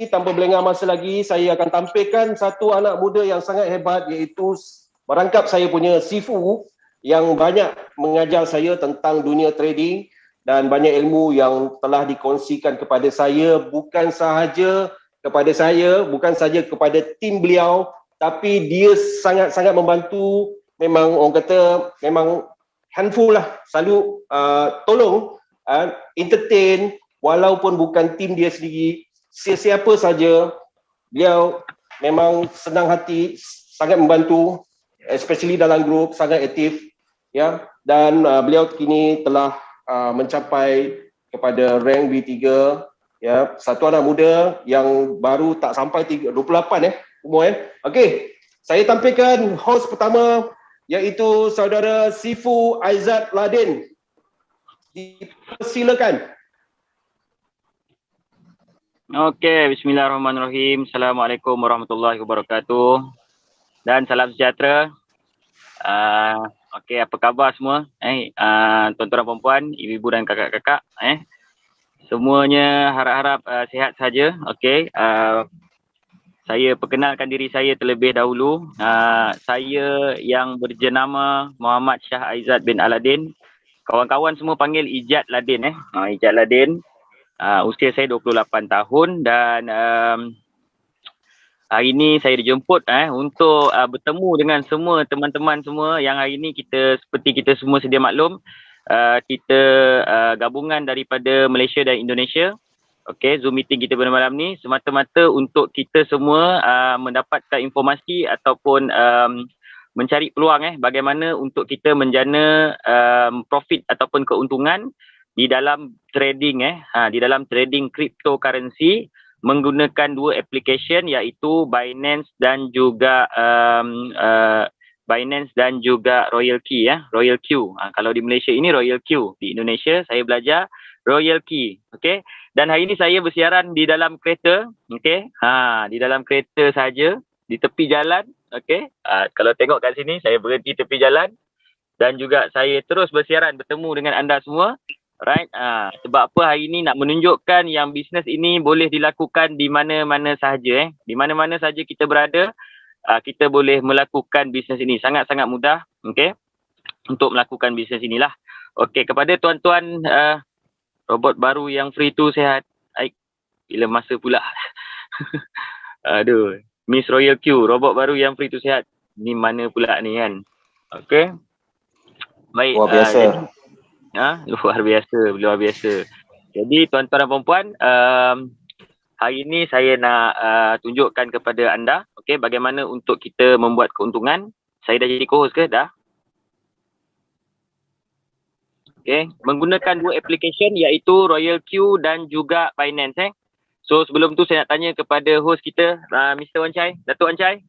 tanpa melengah masa lagi, saya akan tampilkan satu anak muda yang sangat hebat, iaitu merangkap saya punya Sifu yang banyak mengajar saya tentang dunia trading dan banyak ilmu yang telah dikongsikan kepada saya, bukan sahaja kepada tim beliau, tapi dia sangat-sangat membantu. Memang orang kata memang handful lah, selalu tolong entertain walaupun bukan tim dia sendiri, sesiapa saja. Beliau memang senang hati, sangat membantu, especially dalam grup, sangat aktif ya. Dan beliau kini telah mencapai kepada rank B3 ya, satu anak muda yang baru tak sampai 28 umur Okey, saya tampilkan host pertama, iaitu saudara Sifu Aizat Ladin. Silakan. Okey, bismillahirrahmanirrahim. Assalamualaikum warahmatullahi wabarakatuh. Dan salam sejahtera. Okey, apa khabar semua? Tuan-tuan dan puan-puan, ibu-ibu dan kakak-kakak, semuanya harap-harap sihat saja. Okey, saya perkenalkan diri saya terlebih dahulu. Saya yang berjenama Muhammad Shah Aizat bin Aladin. Kawan-kawan semua panggil Ijat Ladin. Ijat Ladin. Usia saya 28 tahun dan hari ini saya dijemput untuk bertemu dengan semua teman-teman semua yang hari ini seperti kita semua sedia maklum, kita gabungan daripada Malaysia dan Indonesia. Okey, Zoom meeting kita pada malam ni semata-mata untuk kita semua mendapatkan informasi ataupun mencari peluang bagaimana untuk kita menjana profit ataupun keuntungan di dalam trading di dalam trading cryptocurrency menggunakan dua application, iaitu Binance dan juga Royal Key Royal Q. Kalau di Malaysia ini Royal Q, di Indonesia saya belajar Royal Key. Okey. Dan hari ini saya bersiaran di dalam kereta, okey. Di dalam kereta saja, di tepi jalan, okey. Kalau tengok kat sini saya berhenti tepi jalan dan juga saya terus bersiaran bertemu dengan anda semua. Right, sebab apa hari ini nak menunjukkan yang bisnes ini boleh dilakukan di mana-mana sahaja di mana-mana sahaja kita berada, kita boleh melakukan bisnes ini. Sangat-sangat mudah, okey, untuk melakukan bisnes inilah. Okey, kepada tuan-tuan, robot baru yang free tu sihat. Bila masa pula. Aduh, Miss Royal Q, robot baru yang free tu sihat. Ni mana pula ni kan? Okey. Baik. Luar biasa. Luar biasa. Jadi tuan-tuan dan puan-puan, hari ini saya nak tunjukkan kepada anda, okey, bagaimana untuk kita membuat keuntungan. Saya dah jadi co-host ke? Dah? Okey, menggunakan dua application, iaitu Royal Q dan juga Binance. So sebelum tu saya nak tanya kepada host kita, Mr. Wan Chai, Datuk Wan Chai.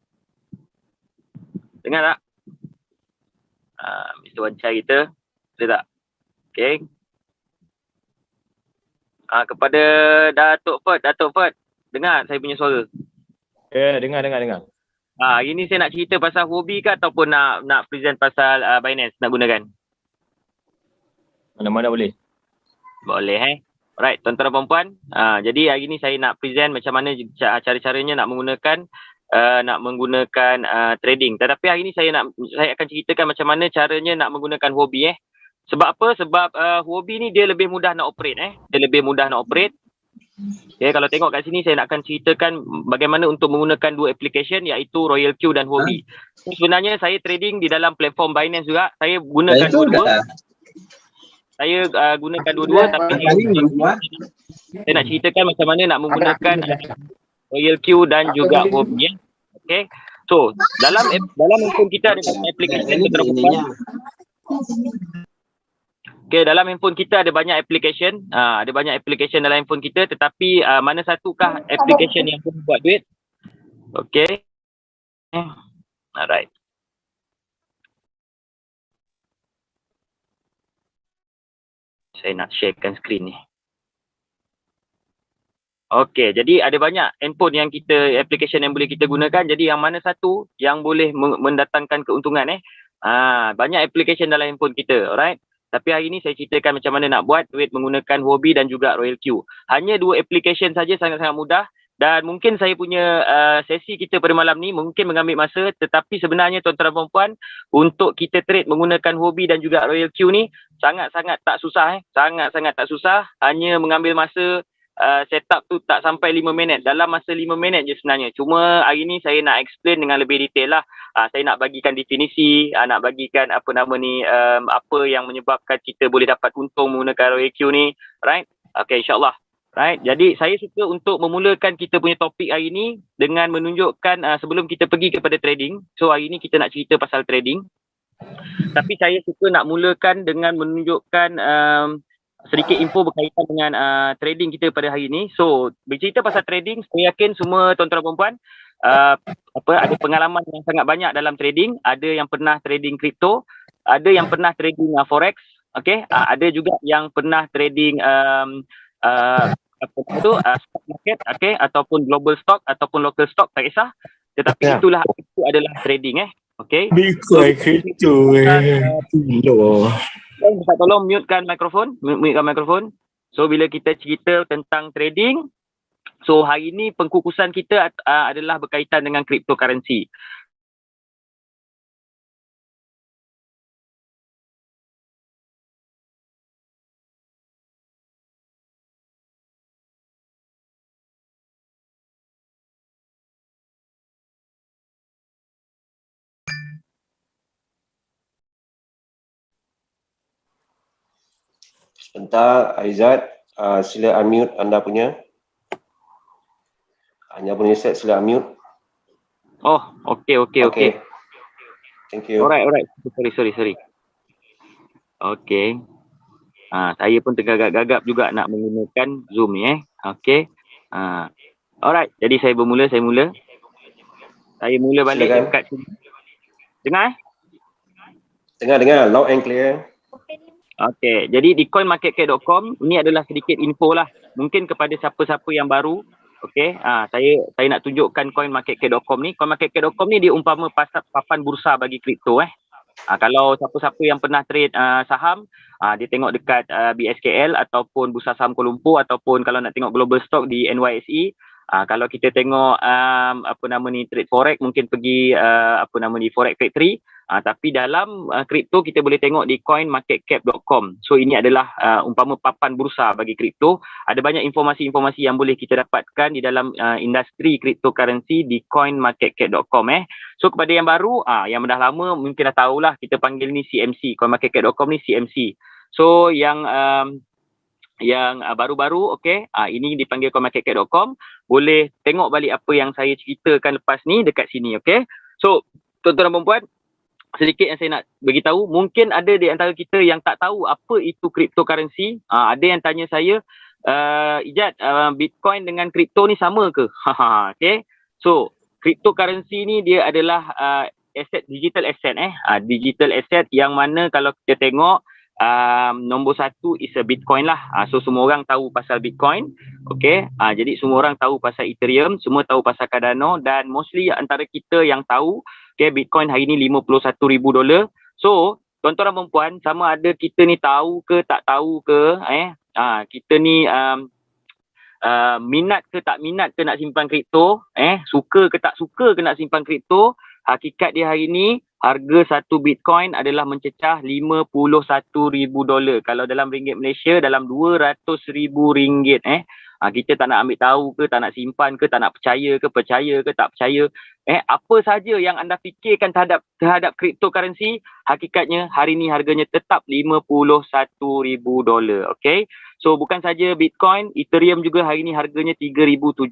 Dengar tak? Mr. Wan Chai kita, ada tak? Okey. Kepada Datuk Ferd, dengar saya punya suara? Ya, dengar. Hari ni saya nak cerita pasal hobi ke ataupun nak present pasal Binance nak gunakan? Mana-mana boleh. Boleh Alright, tuan-tuan dan puan-puan. Jadi hari ni saya nak present macam mana cara-caranya nak menggunakan trading. Tetapi hari ni saya akan ceritakan macam mana caranya nak menggunakan hobi. Sebab apa? Sebab hobi ni dia lebih mudah nak operate Okay, kalau tengok kat sini saya nak akan ceritakan bagaimana untuk menggunakan dua application, iaitu Royal Q dan Hobi. Sebenarnya saya trading di dalam platform Binance juga. Saya gunakan dua-dua. Tapi saya nak ceritakan macam mana nak menggunakan Royal Q dan juga Hobi. Okay. So, dalam handphone kita ada application Okay, dalam handphone kita ada banyak application. Ada banyak application dalam handphone kita, tetapi mana satukah application yang boleh buat duit? Okay. Alright. Saya nak sharekan screen ni. Okay, jadi ada banyak handphone yang application yang boleh kita gunakan. Jadi yang mana satu yang boleh mendatangkan keuntungan banyak application dalam handphone kita, alright? Tapi hari ini saya ceritakan macam mana nak buat duit menggunakan Hobi dan juga Royal Q. Hanya dua application saja, sangat-sangat mudah. Dan mungkin saya punya sesi kita pada malam ni mungkin mengambil masa, tetapi sebenarnya tuan-tuan dan puan-puan, untuk kita trade menggunakan hobi dan juga Royal Q ni sangat-sangat tak susah. Sangat-sangat tak susah. Hanya mengambil masa setup tu tak sampai 5 minit. Dalam masa 5 minit je sebenarnya. Cuma hari ni saya nak explain dengan lebih detail lah. Saya nak bagikan definisi, nak bagikan apa nama ni, apa yang menyebabkan kita boleh dapat untung menggunakan Royal Q ni. Right? Okay, insyaAllah. Right, jadi saya suka untuk memulakan kita punya topik hari ini dengan menunjukkan sebelum kita pergi kepada trading. So hari ini kita nak cerita pasal trading. Tapi saya suka nak mulakan dengan menunjukkan sedikit info berkaitan dengan trading kita pada hari ini. So bercerita pasal trading, saya yakin semua tuan-tuan dan puan-puan ada pengalaman yang sangat banyak dalam trading. Ada yang pernah trading kripto, ada yang pernah trading forex, okay? Ada juga yang pernah trading stock market, okay, ataupun global stock ataupun local stock, tak kisah, tetapi itu adalah trading, okay. Bitcoin kripto tolong mutekan mikrofon. So bila kita cerita tentang trading, so hari ini pengkukusan kita adalah berkaitan dengan cryptocurrency. Sebentar, Aizat, sila unmute anda punya. Anda punya set sila unmute. Oh, okay. Thank you. Alright. Sorry. Okay. Saya pun tengah gagap juga nak menggunakan Zoom ni, Okay. Alright, jadi saya mula. Saya mula balik Silakan. dekat sini. Dengar? Dengar, loud and clear. Okay, jadi di coinmarketcap.com ini adalah sedikit info lah. Mungkin kepada siapa-siapa yang baru, okay, saya nak tunjukkan coinmarketcap.com ni. Coinmarketcap.com ni dia umpama papan bursa bagi kripto. Kalau siapa-siapa yang pernah trade saham, dia tengok dekat BSKL ataupun Bursa Saham Kuala Lumpur, ataupun kalau nak tengok global stock di NYSE. Kalau kita tengok trade forex, mungkin pergi forex factory. Tapi dalam kripto kita boleh tengok di coinmarketcap.com. So ini adalah umpama papan bursa bagi kripto. Ada banyak informasi-informasi yang boleh kita dapatkan di dalam industri cryptocurrency di coinmarketcap.com. So kepada yang baru, yang dah lama mungkin dah tahulah, kita panggil ni CMC. Coinmarketcap.com ni CMC. So yang baru-baru, okay, ini dipanggil coinmarketcap.com. Boleh tengok balik apa yang saya ceritakan lepas ni dekat sini, okay. So tuan-tuan dan puan-puan, sedikit yang saya nak beritahu, mungkin ada di antara kita yang tak tahu apa itu cryptocurrency. Ada yang tanya saya, Ijat, Bitcoin dengan kripto ni sama ke? Okay. So cryptocurrency ni dia adalah digital asset. Digital asset yang mana kalau kita tengok nombor satu is a Bitcoin lah. So semua orang tahu pasal Bitcoin. Okay. Jadi semua orang tahu pasal Ethereum, semua tahu pasal Cardano, dan mostly antara kita yang tahu, okay, Bitcoin hari ni $51,000. So tuan-tuan dan puan-puan, sama ada kita ni tahu ke tak tahu ke, kita ni minat ke tak minat ke nak simpan kripto, suka ke tak suka ke nak simpan kripto, hakikat dia hari ni harga satu Bitcoin adalah mencecah $51,000. Kalau dalam ringgit Malaysia, dalam RM200,000. Kita tak nak ambil tahu ke, tak nak simpan ke, tak nak percaya ke tak percaya. Apa saja yang anda fikirkan terhadap cryptocurrency, hakikatnya hari ni harganya tetap $51,000. Okay. So bukan saja Bitcoin, Ethereum juga hari ni harganya $3,769.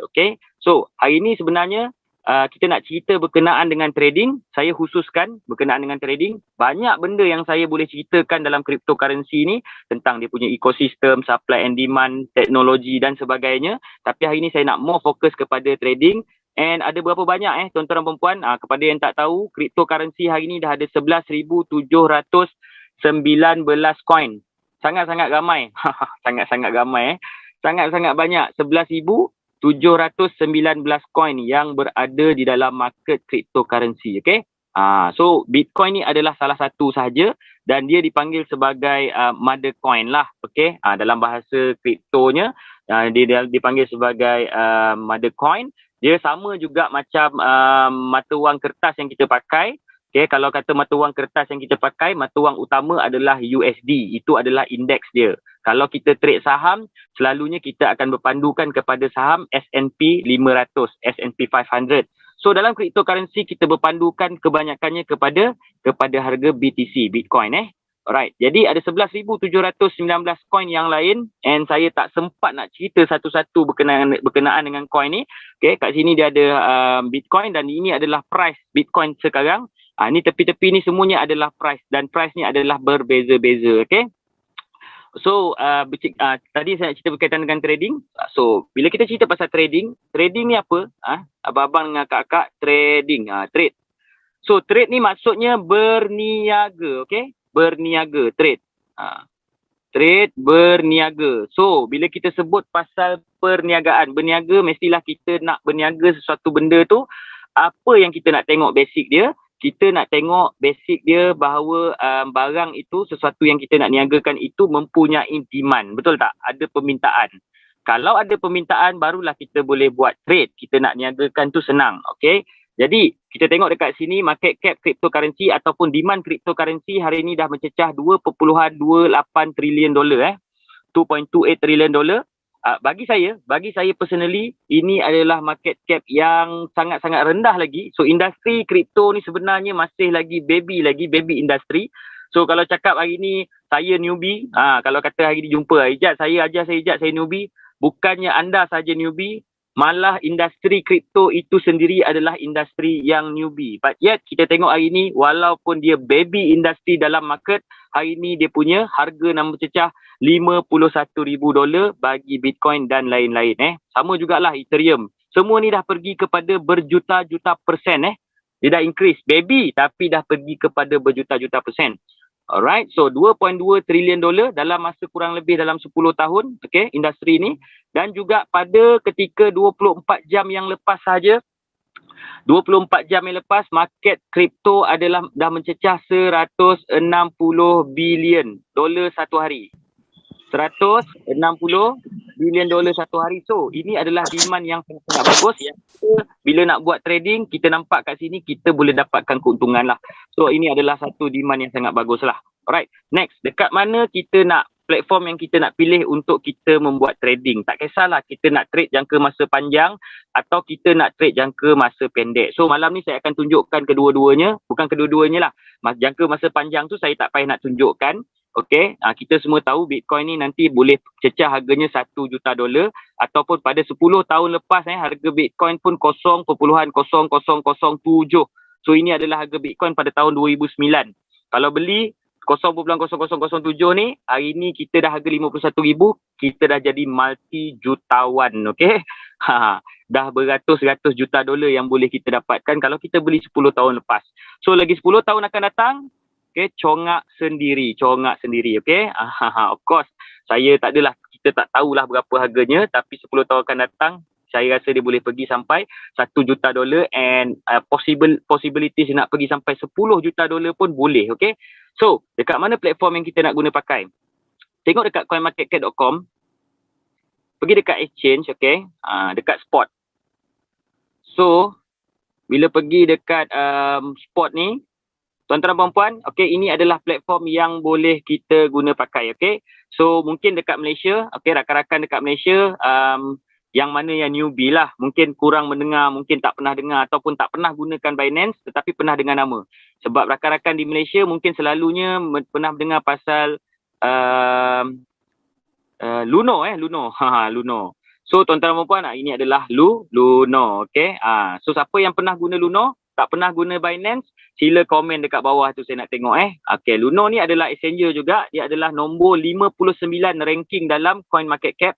Okay. So hari ni sebenarnya kita nak cerita berkenaan dengan trading. Saya khususkan berkenaan dengan trading. Banyak benda yang saya boleh ceritakan dalam cryptocurrency ni, tentang dia punya ekosistem, supply and demand, teknologi dan sebagainya. Tapi hari ni saya nak more fokus kepada trading. And ada berapa banyak tuan-tuan dan puan-puan, kepada yang tak tahu, cryptocurrency hari ni dah ada 11,719 coin. Sangat-sangat ramai. Sangat-sangat ramai. Sangat-sangat banyak. 11,719 coin yang berada di dalam market cryptocurrency. Okay. So Bitcoin ni adalah salah satu sahaja dan dia dipanggil sebagai mother coin lah. Okay, dalam bahasa kriptonya dia dipanggil sebagai mother coin. Dia sama juga macam mata wang kertas yang kita pakai. Okay, kalau kata mata wang kertas yang kita pakai, mata wang utama adalah USD. Itu adalah indeks dia. Kalau kita trade saham, selalunya kita akan berpandukan kepada saham S&P 500, S&P 500. So dalam cryptocurrency kita berpandukan kebanyakannya kepada harga BTC, Bitcoin Alright. Jadi ada 11,719 coin yang lain and saya tak sempat nak cerita satu-satu berkenaan dengan coin ni. Okay, kat sini dia ada Bitcoin dan ini adalah price Bitcoin sekarang. Ni tepi-tepi ni semuanya adalah price dan price ni adalah berbeza-beza. Okay. So tadi saya nak cerita berkaitan dengan trading. So bila kita cerita pasal trading ni apa? Abang-abang dengan kakak trading, trade. So trade ni maksudnya berniaga, okay? Berniaga, trade. Trade, berniaga. So bila kita sebut pasal perniagaan, berniaga mestilah kita nak berniaga sesuatu benda tu. Apa yang kita nak tengok basic dia? Kita nak tengok basic dia bahawa barang itu, sesuatu yang kita nak niagakan itu mempunyai demand. Betul tak? Ada permintaan. Kalau ada permintaan, barulah kita boleh buat trade. Kita nak niagakan tu senang. Okay? Jadi, kita tengok dekat sini market cap cryptocurrency ataupun demand cryptocurrency hari ini dah mencecah $2.28 trilion. 2.28 trilion dolar. Bagi saya personally, ini adalah market cap yang sangat-sangat rendah lagi. So industri kripto ni sebenarnya masih lagi baby industri. So kalau cakap hari ni saya newbie, kalau kata hari ni jumpa Ijat, saya ajar saya Ijat, saya newbie. Bukannya anda saja newbie, malah industri kripto itu sendiri adalah industri yang newbie. But yet kita tengok hari ni walaupun dia baby industri dalam market, hari ni dia punya harga nak mencecah $51,000 bagi Bitcoin dan lain-lain Sama jugalah Ethereum. Semua ni dah pergi kepada berjuta-juta persen Dia dah increase baby tapi dah pergi kepada berjuta-juta persen. Alright, so $2.2 trilion dalam masa kurang lebih dalam 10 tahun, okay, industri ni. Dan juga pada ketika 24 jam yang lepas saja, 24 jam yang lepas, market kripto adalah dah mencecah $160 bilion satu hari. $160 bilion satu hari. So, ini adalah demand yang sangat bagus. Yang bila nak buat trading, kita nampak kat sini, kita boleh dapatkan keuntungan lah. So, ini adalah satu demand yang sangat bagus lah. Alright, next. Dekat mana kita nak platform yang kita nak pilih untuk kita membuat trading. Tak kisahlah kita nak trade jangka masa panjang atau kita nak trade jangka masa pendek. So, malam ni saya akan tunjukkan kedua-duanya. Bukan kedua-duanya lah. Jangka masa panjang tu saya tak payah nak tunjukkan. Okay, kita semua tahu Bitcoin ni nanti boleh cecah harganya $1 juta ataupun pada 10 tahun lepas harga Bitcoin pun 0.0007. So ini adalah harga Bitcoin pada tahun 2009. Kalau beli 0.0007 ni, hari ni kita dah harga 51,000, kita dah jadi multi jutawan, okay? Dah beratus-ratus juta dolar yang boleh kita dapatkan kalau kita beli 10 tahun lepas. So lagi 10 tahun akan datang, okay, congak sendiri, okay. Of course, kita tak tahulah berapa harganya, tapi 10 tahun akan datang, saya rasa dia boleh pergi sampai $1 juta and possibilities nak pergi sampai $10 juta pun boleh, okay. So, dekat mana platform yang kita nak guna pakai? Tengok dekat coinmarketcap.com, pergi dekat exchange, okay, dekat spot. So, bila pergi dekat spot ni, tuan-tuan dan puan-puan, okay, ini adalah platform yang boleh kita guna pakai, okay. So, mungkin dekat Malaysia, okay, rakan-rakan dekat Malaysia, yang mana yang newbie lah, mungkin kurang mendengar, mungkin tak pernah dengar ataupun tak pernah gunakan Binance tetapi pernah dengar nama. Sebab rakan-rakan di Malaysia mungkin selalunya pernah dengar pasal Luno, Luno. So, tuan-tuan dan puan-puan, ini adalah Luno, okay. So, siapa yang pernah guna Luno, tak pernah guna Binance, sila komen dekat bawah tu saya nak tengok Okay, Luno ni adalah exchanger juga. Dia adalah nombor 59 ranking dalam CoinMarketCap,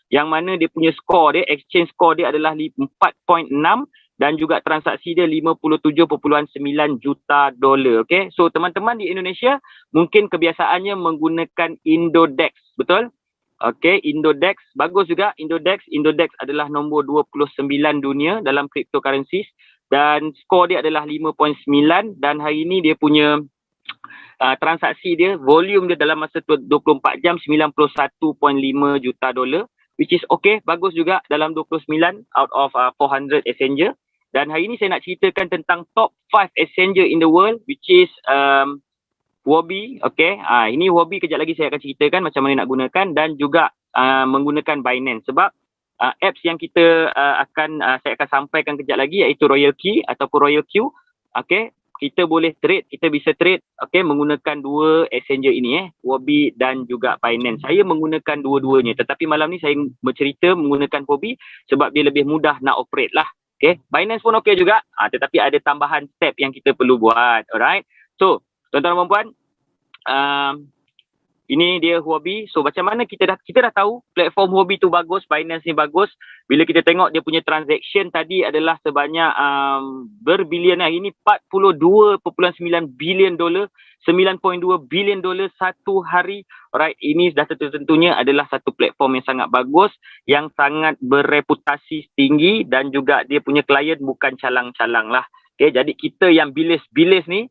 yang mana dia punya skor dia, exchange score dia adalah 4.6 dan juga transaksi dia 57.9 juta dolar. Okay, so teman-teman di Indonesia mungkin kebiasaannya menggunakan Indodex, betul? Okay, Indodex bagus juga. Indodex adalah nombor 29 dunia dalam cryptocurrencies. dan skor dia adalah 5.9 dan hari ini dia punya transaksi dia, volume dia dalam masa 24 jam 91.5 juta dolar, which is okay, bagus juga dalam 29 out of 400 exchanger. Dan hari ini saya nak ceritakan tentang top 5 exchanger in the world, which is Huobi. Okay, ini Huobi, kejap lagi saya akan ceritakan macam mana nak gunakan, dan juga menggunakan Binance. Sebab apps yang kita saya akan sampaikan kejap lagi iaitu Royal Key ataupun Royal Q. Okay, kita boleh trade, kita bisa trade menggunakan dua exchanger ini, Huobi dan juga Binance. Saya menggunakan dua-duanya, tetapi malam ni saya bercerita menggunakan Huobi sebab dia lebih mudah nak operate lah. Okay, Binance pun okey juga, tetapi ada tambahan step yang kita perlu buat. Alright, so tuan-tuan dan puan, ini dia Huobi. So macam mana kita dah tahu platform Huobi tu bagus, Binance ni bagus. Bila kita tengok dia punya transaction tadi adalah sebanyak berbilion, ini 42.9 bilion dolar, 9.2 bilion dolar satu hari. Alright, ini dah tentunya adalah satu platform yang sangat bagus, yang sangat bereputasi tinggi, dan juga dia punya klien bukan calang-calang lah. Okay, jadi kita yang bilis-bilis ni,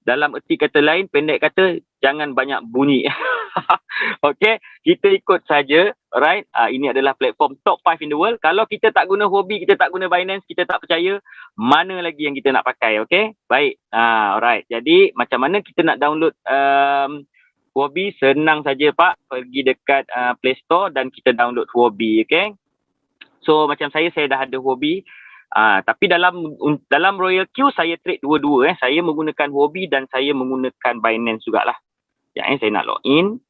dalam erti kata lain, pendek kata, jangan banyak bunyi. Okay, kita ikut saja. Alright, ini adalah platform top 5 in the world. Kalau kita tak guna Huobi, kita tak guna Binance, kita tak percaya, mana lagi yang kita nak pakai. Okay, baik. Alright, jadi macam mana kita nak download Huobi? Senang saja Pak, pergi dekat Play Store dan kita download Huobi. Okay, so macam saya dah ada Huobi. Tapi dalam Royal Q saya trade dua-dua. Saya menggunakan Huobi dan saya menggunakan Binance jugalah. Saya nak login.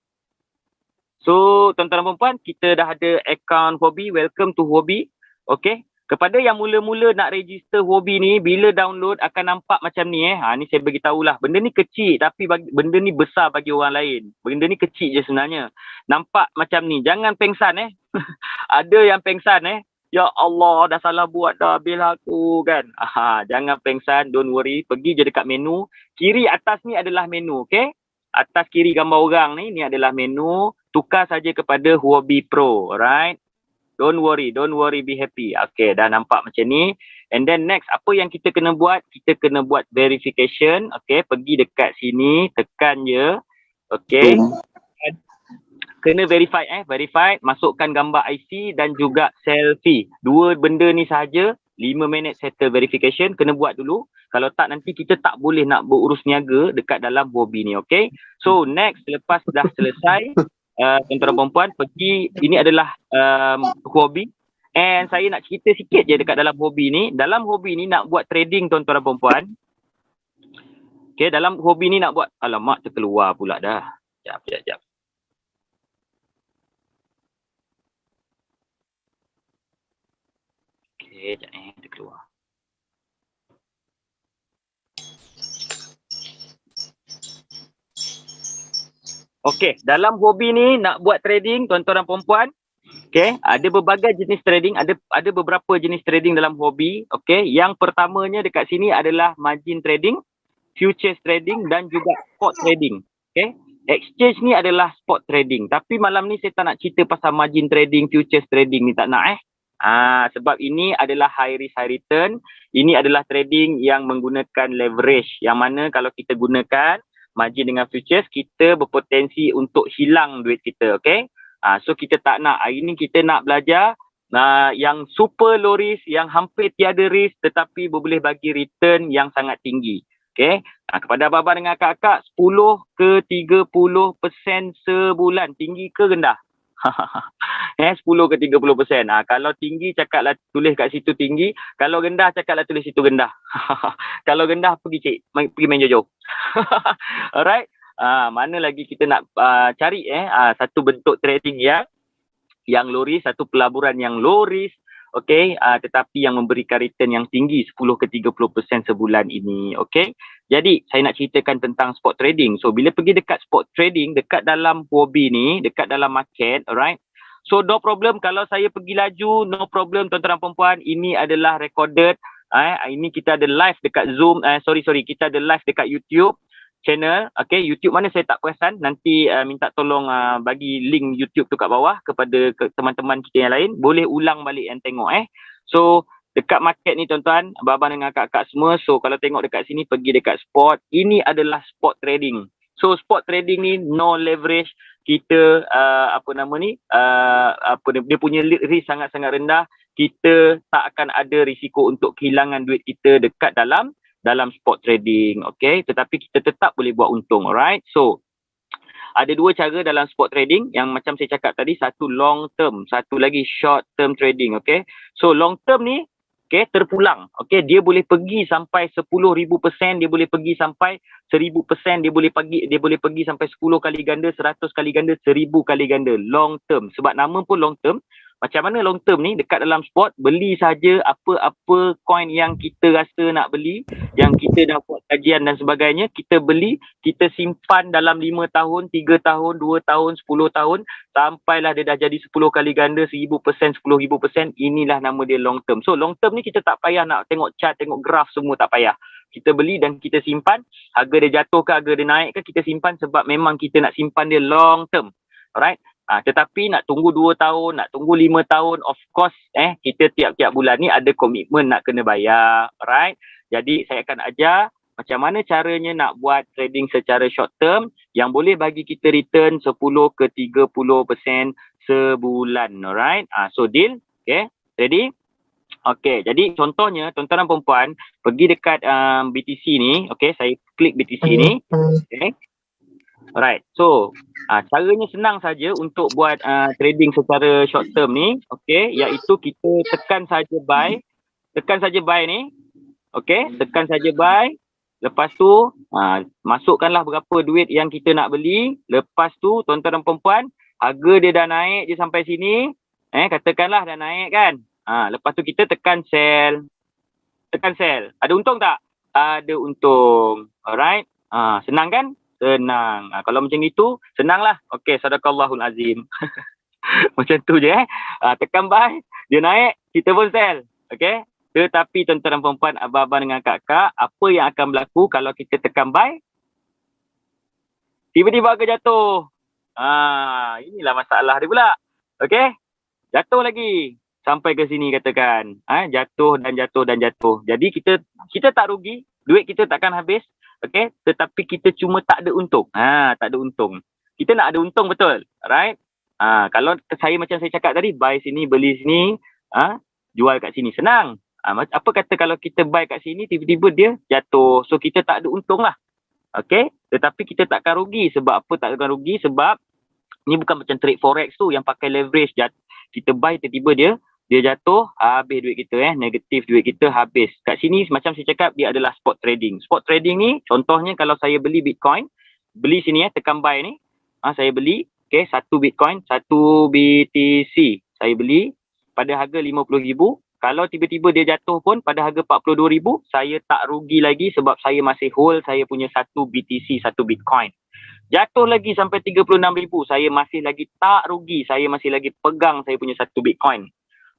So tuan-tuan dan puan, kita dah ada account Huobi. Welcome to Huobi. Okay, kepada yang mula-mula nak register Huobi ni, bila download akan nampak macam ni. Ni saya beritahulah, benda ni kecil tapi benda ni besar bagi orang lain. Benda ni kecil je sebenarnya. Nampak macam ni, jangan pengsan Ada yang pengsan ya Allah, dah salah buat dah bil aku kan. Jangan pengsan, don't worry. Pergi je dekat menu. Kiri atas ni adalah menu, okay? Atas kiri gambar orang ni adalah menu. Tukar saja kepada Huobi Pro, alright? Don't worry, be happy. Okay, dah nampak macam ni. And then next, apa yang kita kena buat? Kita kena buat verification. Okay, pergi dekat sini, tekan je. Okay. Kena verified, masukkan gambar IC dan juga selfie. Dua benda ni sahaja, 5 minit settle verification, kena buat dulu. Kalau tak, nanti kita tak boleh nak berurus niaga dekat dalam Huobi ni, okay? So next, selepas dah selesai, tuan-tuan dan puan, pergi, ini adalah Huobi. And saya nak cerita sikit je dekat dalam Huobi ni. Dalam Huobi ni nak buat trading, tuan-tuan dan puan. Okay, dalam Huobi ni nak buat, alamak, terkeluar pula dah. Sekejap. Dia keluar. Okey, dalam Huobi ni nak buat trading, tuan-tuan dan puan-puan. Okey, ada berbagai jenis trading, ada beberapa jenis trading dalam Huobi. Okey, yang pertamanya dekat sini adalah margin trading, futures trading dan juga spot trading. Okey, exchange ni adalah spot trading. Tapi malam ni saya tak nak cerita pasal margin trading, futures trading ni, tak nak sebab ini adalah high risk high return. Ini adalah trading yang menggunakan leverage, yang mana kalau kita gunakan margin dengan futures, kita berpotensi untuk hilang duit kita. Okay, so kita tak nak. Hari ini kita nak belajar yang super low risk, yang hampir tiada risk tetapi boleh bagi return yang sangat tinggi. Okay, kepada abang-abang dengan kakak, 10 ke 30% sebulan, tinggi ke rendah? 10 ke 30%. Kalau tinggi cakaplah, tulis kat situ tinggi. Kalau rendah cakaplah, tulis situ rendah. Kalau rendah pergi main jojo. Alright. Mana lagi kita nak cari satu bentuk trading yang low risk, satu pelaburan yang low risk. Okay, tetapi yang memberikan return yang tinggi 10 ke 30% sebulan ini. Okay, jadi saya nak ceritakan tentang spot trading. So bila pergi dekat spot trading, dekat dalam Huobi ni, dekat dalam market, alright. So no problem kalau saya pergi laju, no problem tuan-tuan dan puan-puan. Ini adalah recorded. Ini kita ada live dekat Zoom. Kita ada live dekat YouTube channel. Okay, YouTube mana saya tak perasan. Nanti minta tolong bagi link YouTube tu kat bawah kepada teman-teman kita yang lain. Boleh ulang balik dan tengok. So dekat market ni tuan-tuan, abang-abang dengan kakak semua. So kalau tengok dekat sini, pergi dekat spot. Ini adalah spot trading. So spot trading ni no leverage. Kita dia punya risk sangat-sangat rendah. Kita tak akan ada risiko untuk kehilangan duit kita dekat dalam spot trading. Okay, tetapi kita tetap boleh buat untung. Alright, so ada dua cara dalam spot trading yang macam saya cakap tadi, satu long term, satu lagi short term trading. Okay, so long term ni terpulang. Okay, dia boleh pergi sampai 10,000%, dia boleh pergi sampai 1,000%, dia boleh pergi sampai 10 kali ganda, 100 kali ganda, 1,000 kali ganda. Long term, sebab nama pun long term. Macam mana long term ni? Dekat dalam spot, beli saja apa-apa coin yang kita rasa nak beli, yang kita dah buat kajian dan sebagainya, kita beli, kita simpan dalam 5 tahun, 3 tahun, 2 tahun, 10 tahun, sampailah dia dah jadi 10 kali ganda, 1,000%, 10,000%. Inilah nama dia long term. So long term ni kita tak payah nak tengok chart, tengok graf semua, tak payah. Kita beli dan kita simpan, harga dia jatuh ke, harga dia naik ke, kita simpan sebab memang kita nak simpan dia long term. Alright. Tetapi nak tunggu 2 tahun, nak tunggu 5 tahun, of course kita tiap-tiap bulan ni ada komitmen nak kena bayar. Alright. Jadi saya akan ajar macam mana caranya nak buat trading secara short term yang boleh bagi kita return 10 ke 30% sebulan. Alright. So deal. Okay. Ready? Okay. Jadi contohnya tuan-tuan dan perempuan pergi dekat BTC ni. Okay. Saya klik BTC ni. Okay. Alright. So caranya senang saja untuk buat trading secara short term ni, okey, iaitu kita tekan saja buy ni. Okey, tekan saja buy. Lepas tu masukkanlah berapa duit yang kita nak beli. Lepas tu tuan-tuan dan perempuan, harga dia dah naik je sampai sini. Katakanlah dah naik kan. Lepas tu kita tekan sell. Tekan sell. Ada untung tak? Ada untung. Alright. Senang kan? Senang. Kalau macam itu, senanglah. Okey, sadaqallahul azim. Macam tu je tekan buy, dia naik, kita pun sell. Okey. Tetapi tuan-tuan dan perempuan, abang-abang dengan kakak, apa yang akan berlaku kalau kita tekan buy? Tiba-tiba harga jatuh. Inilah masalah dia pula. Okey. Jatuh lagi. Sampai ke sini katakan. Jatuh dan jatuh dan jatuh. Jadi kita tak rugi, duit kita takkan habis. Okay, tetapi kita cuma tak ada untung. Tak ada untung. Kita nak ada untung betul. Alright. Kalau saya macam saya cakap tadi, buy sini, beli sini, jual kat sini. Senang. Apa kata kalau kita buy kat sini, tiba-tiba dia jatuh. So kita tak ada untung lah. Okay. Tetapi kita takkan rugi. Sebab apa takkan rugi? Sebab ni bukan macam trade forex tu yang pakai leverage. Kita buy tiba-tiba dia jatuh, habis duit kita negatif duit kita habis. Kat sini macam saya cakap, dia adalah spot trading. Spot trading ni contohnya kalau saya beli Bitcoin, beli sini tekan buy ni. Saya beli, okay, 1 Bitcoin, 1 BTC. Saya beli pada harga 50,000. Kalau tiba-tiba dia jatuh pun pada harga 42,000, saya tak rugi lagi sebab saya masih hold saya punya 1 BTC, 1 Bitcoin. Jatuh lagi sampai 36,000, saya masih lagi tak rugi. Saya masih lagi pegang saya punya 1 Bitcoin.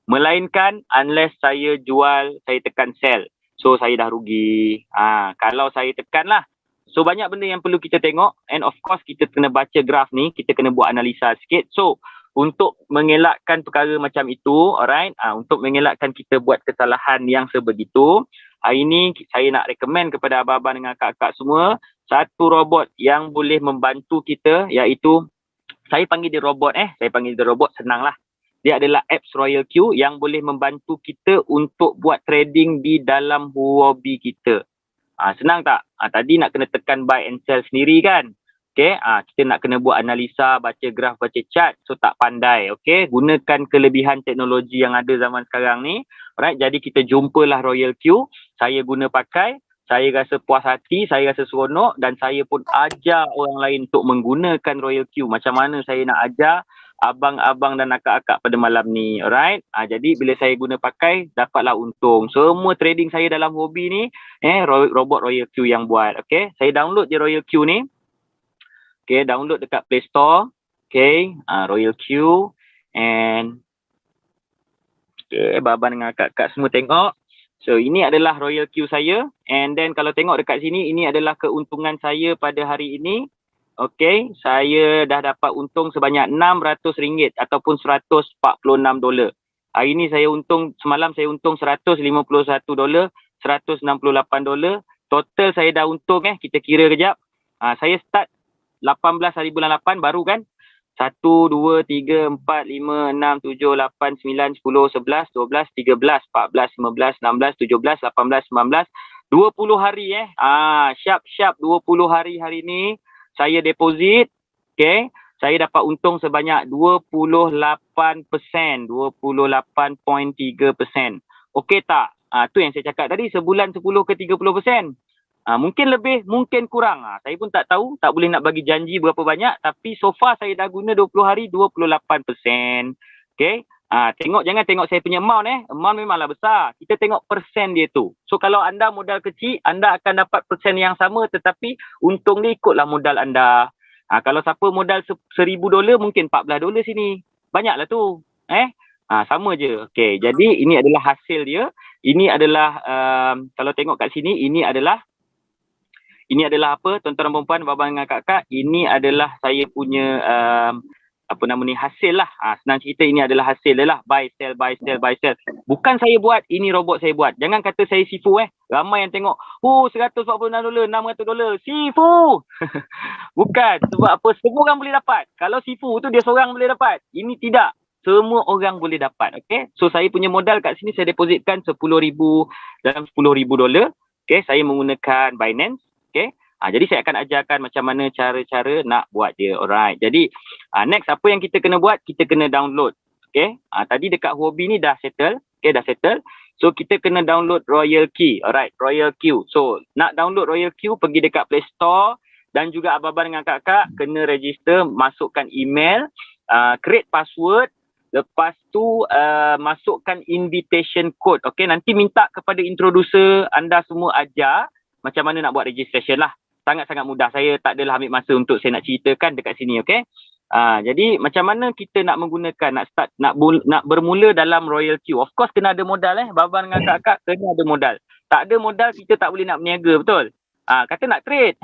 Melainkan unless saya jual, saya tekan sell. So saya dah rugi. Kalau saya tekan lah. So banyak benda yang perlu kita tengok. And of course kita kena baca graf ni. Kita kena buat analisa sikit. So untuk mengelakkan perkara macam itu, alright, untuk mengelakkan kita buat kesalahan yang sebegitu, hari ni saya nak recommend kepada abang-abang dengan kakak semua, satu robot yang boleh membantu kita, iaitu saya panggil dia robot saya panggil dia robot, senang lah. Dia adalah apps Royal Q yang boleh membantu kita untuk buat trading di dalam hobi kita. Senang tak? Tadi nak kena tekan buy and sell sendiri kan? Okay, kita nak kena buat analisa, baca graf, baca chart. So tak pandai. Okay, gunakan kelebihan teknologi yang ada zaman sekarang ni. Alright, jadi kita jumpalah Royal Q. Saya guna pakai. Saya rasa puas hati, saya rasa seronok dan saya pun ajar orang lain untuk menggunakan Royal Q. Macam mana saya nak ajar abang-abang dan akak-akak pada malam ni. Alright. Jadi bila saya guna pakai, dapatlah untung. Semua trading saya dalam hobi ni, robot Royal Q yang buat. Okay. Saya download je Royal Q ni. Okay. Download dekat Play Store. Okay. Royal Q. And okay, abang dengan akak-akak semua tengok. So ini adalah Royal Q saya. And then kalau tengok dekat sini, ini adalah keuntungan saya pada hari ini. Okey, saya dah dapat untung sebanyak RM600 ataupun $146. Hari ni saya untung, semalam saya untung $151, $168. Total saya dah untung kita kira kejap. Saya start 18 hari bulan 8 baru kan. 1, 2, 3, 4, 5, 6, 7, 8, 9, 10, 11, 12, 13, 14, 15, 16, 17, 18, 19, 20 hari Syap-syap 20 hari hari ni saya deposit. Okay. Saya dapat untung sebanyak 28%, 28.3%. Okey tak? Tu yang saya cakap tadi, sebulan 10 ke 30%. Mungkin lebih, mungkin kurang. Saya pun tak tahu, tak boleh nak bagi janji berapa banyak, tapi so far saya dah guna 20 hari 28%. Okey. Jangan tengok saya punya amount Amount memanglah besar. Kita tengok persen dia tu. So kalau anda modal kecil, anda akan dapat persen yang sama, tetapi untung dia ikutlah modal anda. Kalau siapa modal $1,000 mungkin $14 sini. Banyaklah tu. Sama je. Okey, jadi ini adalah hasil dia. Ini adalah kalau tengok kat sini, ini adalah apa, tuan-tuan dan puan-puan, abang dengan kakak, ini adalah saya punya hasil lah. Senang cerita, ini adalah hasil dia lah. Buy, sell, buy, sell, buy, sell. Bukan saya buat, ini robot saya buat. Jangan kata saya sifu Ramai yang tengok, $146, $600, sifu. Bukan. Sebab apa? Semua orang boleh dapat. Kalau sifu tu dia seorang boleh dapat. Ini tidak. Semua orang boleh dapat. Okay. So saya punya modal kat sini saya depositkan $10,000 dalam $10,000. Okay. Saya menggunakan Binance. Okay. Jadi saya akan ajarkan macam mana cara-cara nak buat dia. Alright. Jadi next apa yang kita kena buat? Kita kena download. Okay. Tadi dekat Huobi ni dah settle. Okay, dah settle. So kita kena download Royal Key. Alright, Royal Q. So nak download Royal Q, pergi dekat Play Store dan juga abang-abang dengan kakak kena register, masukkan email, create password. Lepas tu masukkan invitation code. Okay, nanti minta kepada introducer anda semua ajar macam mana nak buat registration lah. Sangat-sangat mudah. Saya tak adalah ambil masa untuk saya nak ceritakan dekat sini. Okay. Jadi macam mana kita nak menggunakan, nak bermula dalam Royal Q. Of course kena ada modal Babang dengan kakak kena ada modal. Tak ada modal kita tak boleh nak berniaga, betul? Kata nak trade.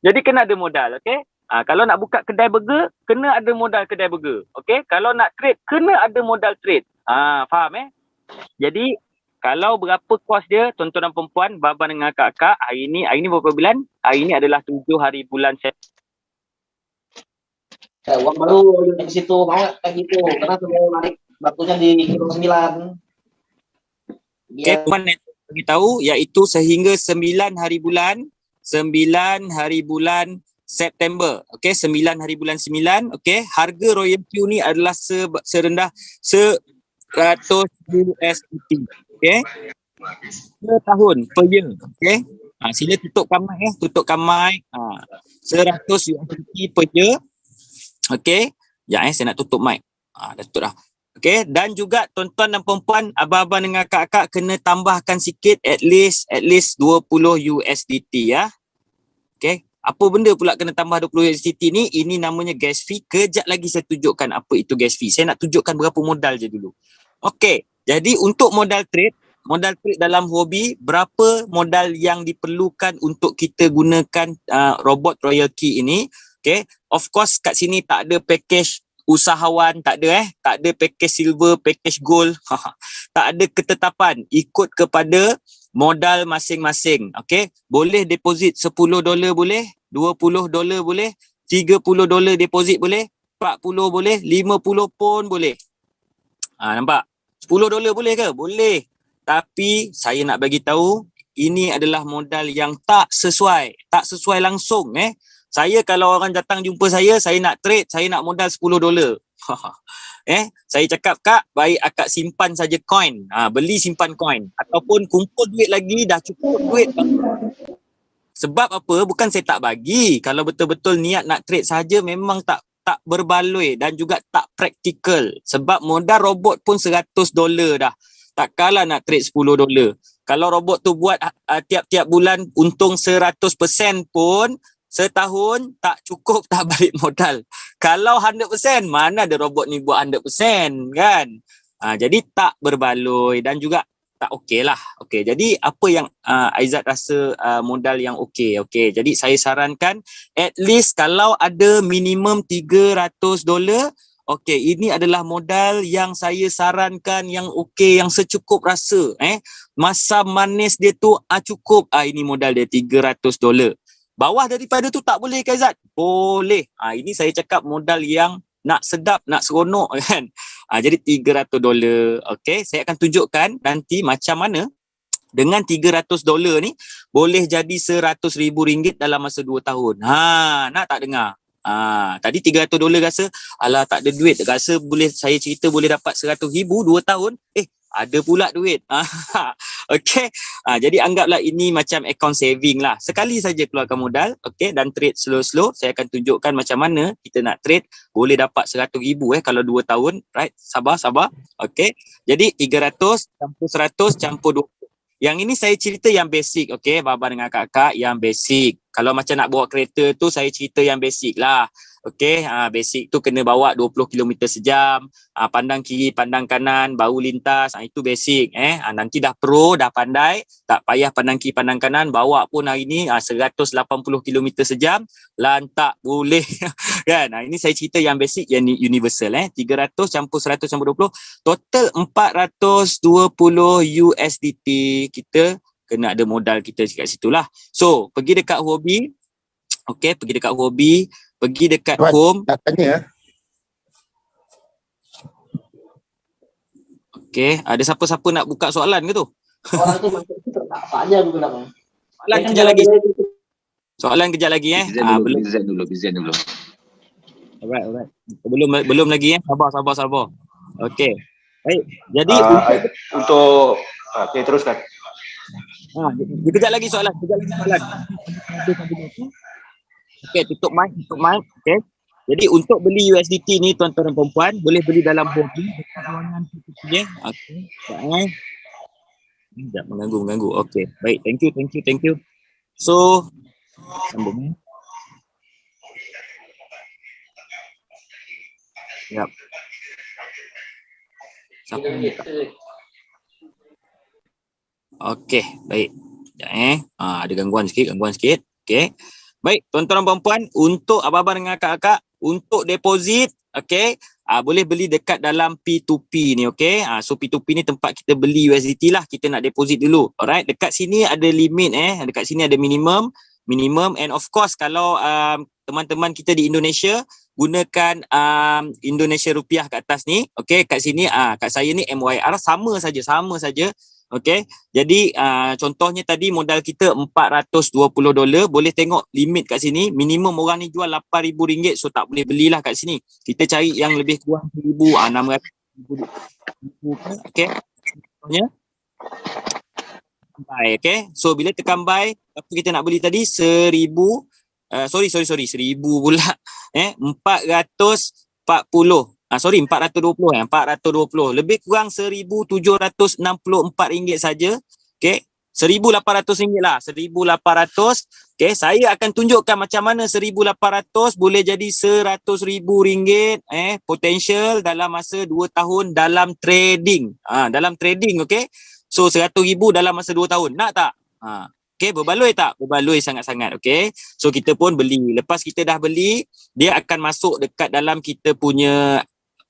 Jadi kena ada modal, okey? Kalau nak buka kedai burger, kena ada modal kedai burger. Okey? Kalau nak trade, kena ada modal trade. Faham Jadi kalau berapa kos dia, tuan-tuan dan perempuan, babang dengan kakak, hari ni berapa bulan? Hari ni adalah 7 hari bulan September. Uang baru di situ banget kayak gitu karena sudah narik batunya di kilo 9. Okey, puan bagi tahu iaitu sehingga 9 hari bulan September. Okey, 9 hari bulan 9. Okey, harga Royal Q ni adalah serendah $100. Okey. Per tahun, per year. Okey. Sila tutupkan mic tutupkan mic. $100 per year. Okey. Saya nak tutup mic. Dah tutup dah. Okey, dan juga tuan-tuan dan puan-puan, abang-abang dengan kakak kena tambahkan sikit at least $20 ya. Okey. Apa benda pula kena tambah $20 ni? Ini namanya gas fee. Kejap lagi saya tunjukkan apa itu gas fee. Saya nak tunjukkan berapa modal je dulu. Okey. Jadi untuk modal trade dalam Huobi, berapa modal yang diperlukan untuk kita gunakan robot Royal Key ini? Okay. Of course kat sini tak ada package usahawan, tak ada tak ada package silver, package gold. Tak ada ketetapan, ikut kepada modal masing-masing. Okay. Boleh deposit $10 boleh, $20 boleh, $30 deposit boleh, 40 boleh, 50 pun boleh. Nampak? $10 boleh ke? Boleh. Tapi saya nak bagi tahu, ini adalah modal yang tak sesuai langsung Saya kalau orang datang jumpa saya nak trade, saya nak modal $10. Saya cakap, Kak, baik akak simpan saja coin. Beli simpan coin ataupun kumpul duit lagi, dah cukup duit. Sebab apa? Bukan saya tak bagi. Kalau betul-betul niat nak trade saja memang tak berbaloi dan juga tak praktikal. Sebab modal robot pun $100 dah. Tak kalah nak trade $10. Kalau robot tu buat tiap-tiap bulan untung 100% pun, setahun tak cukup, tak balik modal. Kalau 100%, mana ada robot ni buat 100% kan? Jadi tak berbaloi dan juga tak okey lah. Okey, jadi apa yang Aizat rasa modal yang okey? Okey, jadi saya sarankan at least kalau ada minimum $300, Okey, ini adalah modal yang saya sarankan yang okey, yang secukup rasa. Masam manis dia tu cukup. Ini modal dia $300. Bawah daripada tu tak boleh ke Zat? Boleh. Ini saya cakap modal yang nak sedap, nak seronok kan. Jadi $300. Okey, saya akan tunjukkan nanti macam mana dengan $300 ni boleh jadi RM100,000 dalam masa 2 tahun. Nak tak dengar? Tadi $300 rasa alah tak ada duit, rasa boleh saya cerita boleh dapat $100,000 2 tahun. Ada pula duit. Okey. Jadi anggaplah ini macam account saving lah. Sekali saja keluarkan modal, okey, dan trade slow-slow. Saya akan tunjukkan macam mana kita nak trade boleh dapat $100,000 kalau 2 tahun, right? Sabar. Okey. Jadi 300 campur 100 campur 20. Yang ini saya cerita yang basic, okey, Baba dengan kakak yang basic. Kalau macam nak bawa kereta tu saya cerita yang basic lah. Okey, basic tu kena bawa 20 km sejam, pandang kiri, pandang kanan, baru lintas, itu basic. Nanti dah pro, dah pandai, tak payah pandang kiri, pandang kanan, bawa pun hari ni 180 km sejam, lantak boleh. Kan? Ini saya cerita yang basic, yang universal. 300 campur 100 campur 20, total $420 USDT. Kita kena ada modal kita kat situ lah. So, pergi dekat hobi. Okey, pergi dekat hobi. Pergi dekat home. Nak tanya. Okey, ada siapa-siapa nak buka soalan ke tu? Orang tu macam tu tak aja aku kenapa. Soalan kejap lagi. Soalan kejap lagi Bizan dulu. Alright. Belum lagi Sabar. Okey. Baik. Jadi untuk okey, teruskan. Kejap lagi soalan. Okey, tutup mic. Okey. Jadi untuk beli USDT ni tuan-tuan dan puan-puan boleh beli dalam hobi dekat ruangan kita. Okey. Sekejap mengganggu. Okey. Baik, thank you. So sambung. Yap. Siapa ni? Okey, baik. Sekejap ada gangguan sikit. Okey. Baik, tuan-tuan dan puan-puan, untuk abang-abang dengan kakak-kakak, untuk deposit, okey, boleh beli dekat dalam P2P ni, okey. So P2P ni tempat kita beli USDT lah, kita nak deposit dulu. Alright, dekat sini ada limit dekat sini ada minimum, and of course kalau teman-teman kita di Indonesia gunakan Indonesia rupiah kat atas ni, okey, kat sini kat saya ni MYR sama saja. Okey, jadi contohnya tadi modal kita $420, boleh tengok limit kat sini, minimum orang ni jual RM8,000, so tak boleh belilah kat sini. Kita cari yang lebih kurang RM1,600. Okey, contohnya buy, okey. So bila tekan buy, apa kita nak beli tadi? 1,000 pula. 440. 420. 420. Lebih kurang RM1,764 saja. Okey. RM1,800 lah. 1,800. Okey, saya akan tunjukkan macam mana 1,800 boleh jadi RM100,000 potential dalam masa 2 tahun dalam trading. Dalam trading, okey. So RM100,000 dalam masa 2 tahun. Nak tak? Okey, berbaloi tak? Berbaloi sangat-sangat, okey. So kita pun beli. Lepas kita dah beli, dia akan masuk dekat dalam kita punya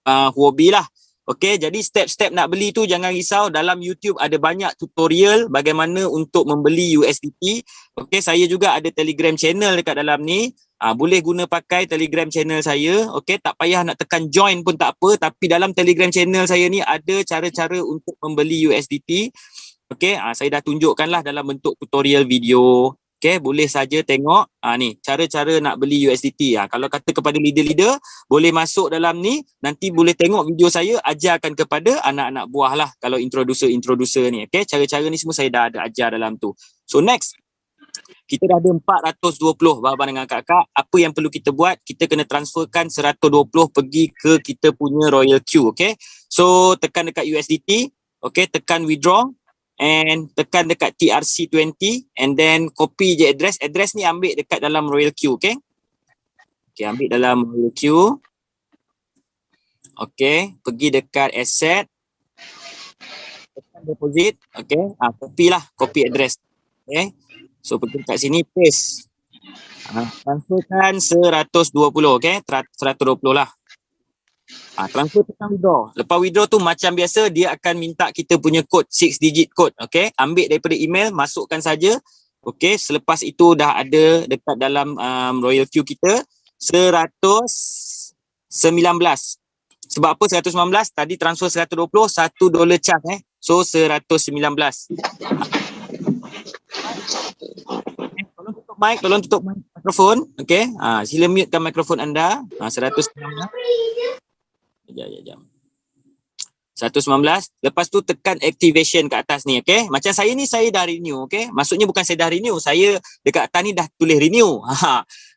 hobi lah. Okey, jadi step-step nak beli tu jangan risau, dalam YouTube ada banyak tutorial bagaimana untuk membeli USDT. Okey, saya juga ada Telegram channel dekat dalam ni. Boleh guna pakai Telegram channel saya. Okey, tak payah nak tekan join pun tak apa, tapi dalam Telegram channel saya ni ada cara-cara untuk membeli USDT. Okey, saya dah tunjukkanlah dalam bentuk tutorial video. Okey, boleh saja tengok ni cara-cara nak beli USDT. Kalau kata kepada leader-leader, boleh masuk dalam ni, nanti boleh tengok video saya, ajarkan kepada anak-anak buah lah kalau introducer ni. Okey, cara-cara ni semua saya dah ada ajar dalam tu. So next, kita dah ada 420 abang dengan kakak. Apa yang perlu kita buat? Kita kena transferkan 120 pergi ke kita punya Royal Q. Okey, so tekan dekat USDT. Okey, tekan withdraw. And tekan dekat TRC20 and then copy je address ni ambil dekat dalam Royal Q, okey. Okey, ambil dalam Royal Q. Okey, pergi dekat asset, tekan deposit, okey. Copy address. Okey. So pergi dekat sini paste. Transferkan 120, okey. 120 lah. Transfer tekan withdraw. Lepas withdraw tu macam biasa dia akan minta kita punya kod, 6 digit code. Okay, ambil daripada email, masukkan saja. Okay, selepas itu dah ada dekat dalam Royal Queue kita 119. Sebab apa 119? Tadi transfer 120, $1 charge So 119. Tolong tutup mic mikrofon. Okay, sila mutekan mikrofon anda. 119. Sekejap. 119. Lepas tu tekan activation kat atas ni, okay. Macam saya ni, saya dah renew, okay. Maksudnya bukan saya dah renew, saya dekat atas ni dah tulis renew.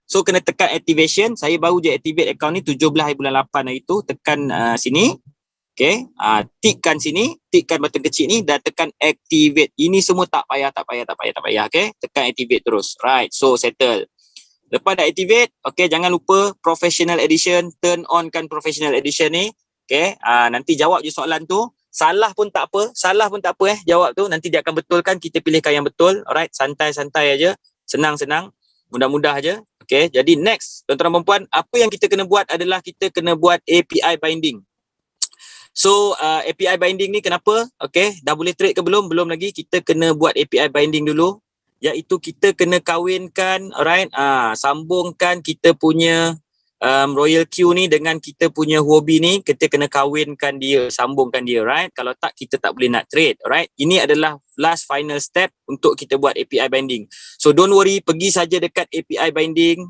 So kena tekan activation. Saya baru je activate account ni 17 hari bulan 8 hari tu. Tekan sini, okay. Tikkan sini, tikkan button kecil ni dan tekan activate. Ini semua tak payah, okay. Tekan activate terus. Right, so settle. Lepas dah activate, okay, jangan lupa professional edition, turn on kan professional edition ni. Okay, nanti jawab je soalan tu. Salah pun tak apa, jawab tu. Nanti dia akan betulkan, kita pilihkan yang betul. Alright, santai-santai aja. Senang-senang, mudah-mudah aja. Okay, jadi next, tuan-tuan dan puan, apa yang kita kena buat adalah kita kena buat API binding. So, API binding ni kenapa? Okay, dah boleh trade ke belum? Belum lagi, kita kena buat API binding dulu. Iaitu kita kena kawinkan, alright, sambungkan kita punya Royal Queue ni dengan kita punya Huobi ni, kita kena kawinkan dia, sambungkan dia, right? Kalau tak, kita tak boleh nak trade, alright? Ini adalah last final step untuk kita buat API binding. So don't worry, pergi saja dekat API binding.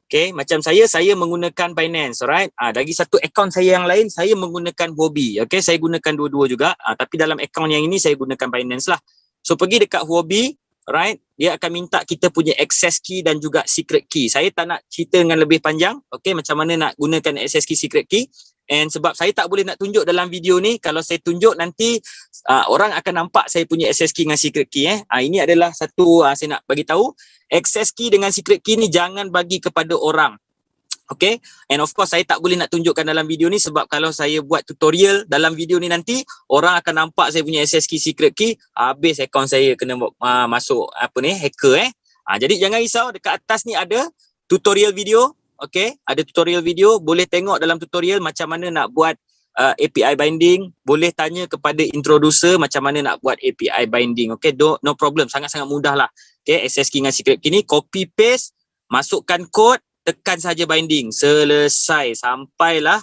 Okay, macam saya menggunakan Binance, alright? Lagi satu account saya yang lain, saya menggunakan Huobi. Okay, saya gunakan dua-dua juga. Tapi dalam account yang ini, saya gunakan Binance lah. So pergi dekat Huobi, right, dia akan minta kita punya access key dan juga secret key. Saya tak nak cerita dengan lebih panjang, okay, macam mana nak gunakan access key, secret key. And sebab saya tak boleh nak tunjuk dalam video ni, kalau saya tunjuk nanti orang akan nampak saya punya access key dengan secret key. Ini adalah satu saya nak bagi tahu, access key dengan secret key ni jangan bagi kepada orang. Okay, and of course saya tak boleh nak tunjukkan dalam video ni sebab kalau saya buat tutorial dalam video ni nanti orang akan nampak saya punya access key, secret key, habis akaun saya kena masuk hacker. Jadi jangan risau, dekat atas ni ada tutorial video. Okay, ada tutorial video, boleh tengok dalam tutorial macam mana nak buat API binding, boleh tanya kepada introducer macam mana nak buat API binding. Okay, no problem, sangat-sangat mudah lah. Okay, access key dengan secret key ni copy paste, masukkan kod, tekan saja binding, selesai, sampailah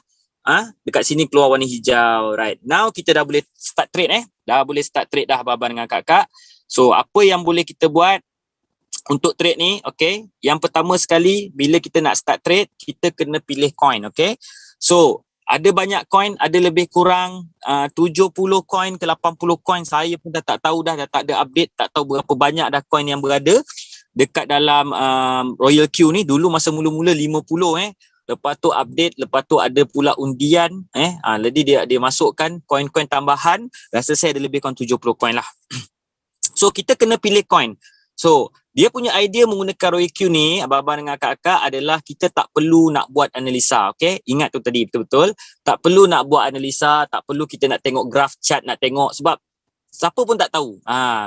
dekat sini keluar warna hijau. Right, now kita dah boleh start trade dah boleh start trade dah abang dengan kakak. So apa yang boleh kita buat untuk trade ni? Okay, yang pertama sekali, bila kita nak start trade, kita kena pilih coin. Okay, so ada banyak coin, ada lebih kurang 70 coin ke 80 coin. Saya pun dah tak tahu dah tak ada update, tak tahu berapa banyak dah coin yang berada dekat dalam Royal Queue ni. Dulu masa mula-mula 50 lepas tu update, lepas tu ada pula undian jadi dia masukkan coin-coin tambahan, rasa saya ada lebih kurang 70 coin lah. So kita kena pilih coin. So dia punya idea menggunakan Royal Queue ni abang-abang dengan kakak adalah kita tak perlu nak buat analisa. Okay, ingat tu tadi betul-betul, tak perlu nak buat analisa, tak perlu kita nak tengok graph chart, nak tengok sebab siapa pun tak tahu.